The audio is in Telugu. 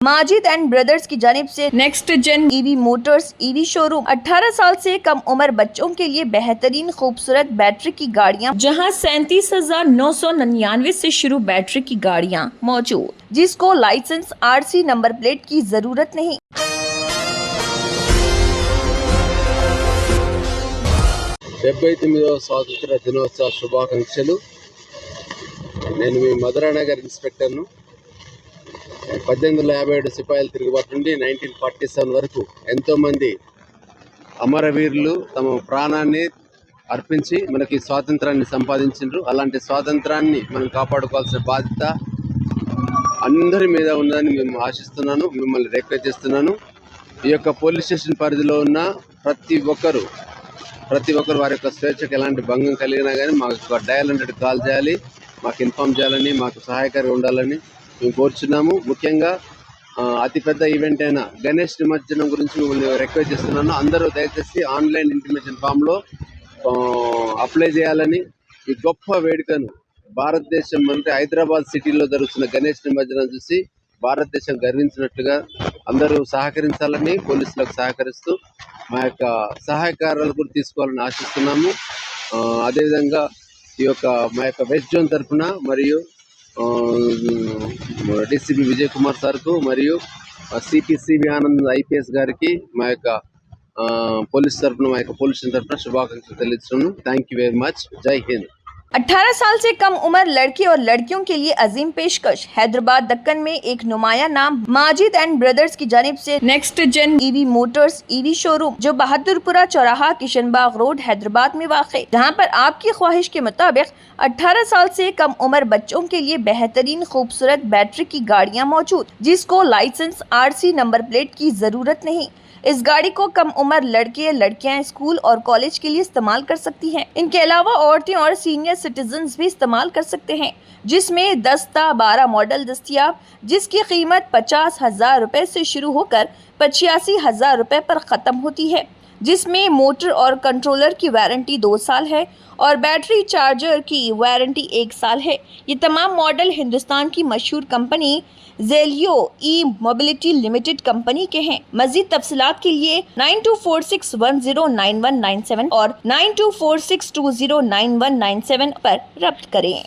माजिद एंड ब्रदर्स की जानिब से next gen EV motors EV showroom 18 साल से कम उम्र बच्चों के लिए बेहतरीन खूबसूरत बैटरी की गाड़ियां, जहां 37,999 से शुरू बैटरी की गाड़ियां मौजूद, जिसको लाइसेंस आरसी नंबर प्लेट की जरूरत नहीं। 79వ స్వాతంత్ర దినోత్సవ శుభాకాంక్షలు. నేను మీ మధురానగర్ ఇన్స్పెక్టర్ను. 1857 సిపాయిల తిరుగుబాటు నుండి 1947 వరకు ఎంతోమంది అమరవీరులు తమ ప్రాణాన్ని అర్పించి మనకి స్వాతంత్రాన్ని సంపాదించారు. అలాంటి స్వాతంత్రాన్ని మనం కాపాడుకోవాల్సిన బాధ్యత అందరి మీద ఉందని మేము ఆశిస్తున్నాను, మిమ్మల్ని రిక్వెస్ట్ చేస్తున్నాను. ఈ యొక్క పోలీస్ స్టేషన్ పరిధిలో ఉన్న ప్రతి ఒక్కరు వారి యొక్క స్వేచ్ఛకు ఎలాంటి భంగం కలిగినా కానీ మాకు డయల్ 100 కాల్ చేయాలి, మాకు ఇన్ఫామ్ చేయాలని, మాకు సహాయకారిగా ఉండాలని మేము కోరుచున్నాము. ముఖ్యంగా అతిపెద్ద ఈవెంట్ అయిన గణేష్ నిమజ్జనం గురించి మిమ్మల్ని రిక్వెస్ట్ చేస్తున్నాను. అందరూ దయచేసి ఆన్లైన్ ఇంటిమేషన్ ఫామ్లో అప్లై చేయాలని, ఈ గొప్ప వేడుకను భారతదేశం అంటే హైదరాబాద్ సిటీలో జరుగుతున్న గణేష్ నిమజ్జనం చూసి భారతదేశం గర్వించినట్లుగా అందరూ సహకరించాలని, పోలీసులకు సహకరిస్తూ మా యొక్క సహాయకారాలు కూడా తీసుకోవాలని ఆశిస్తున్నాము. అదేవిధంగా ఈ యొక్క మా యొక్క వెస్ట్ జోన్ తరఫున మరియు డిసిపి విజయ్ కుమార్ సార్కు మరియు సిపి ఆనంద్ ఐపీఎస్ గారికి మా యొక్క పోలీస్ తరఫున మా యొక్క పోలీస్ తరఫున శుభాకాంక్షలు తెలియజేస్తున్నాను. Thank you very much. జై హింద్. 18 साल से कम उम्र लड़के और लड़कियों के लिए अजीम पेशकश। हैदराबाद दक्कन में एक नुमाया नाम माजिद एंड ब्रदर्स की जानिब से next gen EV motors EV showroom, जो बहादुरपुरा चौराहा किशनबाग रोड हैदराबाद में वाक़, जहां पर आपकी ख्वाहिश के मुताबिक 18 साल से कम उम्र बच्चों के लिए बेहतरीन खूबसूरत बैटरी की गाड़ियां मौजूद, जिसको लाइसेंस आरसी नंबर प्लेट की जरूरत नहीं। इस गाड़ी को कम उम्र लड़के लड़कियां स्कूल और कॉलेज के लिए इस्तेमाल कर सकती हैं। इनके अलावा औरतें और सीनियर सिटीजन्स भी इस्तेमाल कर सकते हैं, जिसमें 10-12 मॉडल दस्तियाब, जिसकी कीमत 50,000 रुपए से शुरू होकर 85,000 रुपए पर ख़त्म होती है, जिसमें मोटर और कंट्रोलर की वारंटी 2 साल है और बैटरी चार्जर की वारंटी 1 साल है। ये तमाम मॉडल हिंदुस्तान की मशहूर कंपनी जेलियो ई मोबिलिटी लिमिटेड कंपनी के हैं। मज़ीद तफसीलात के लिए 9246109197 और 9246209197 पर रब्त करें।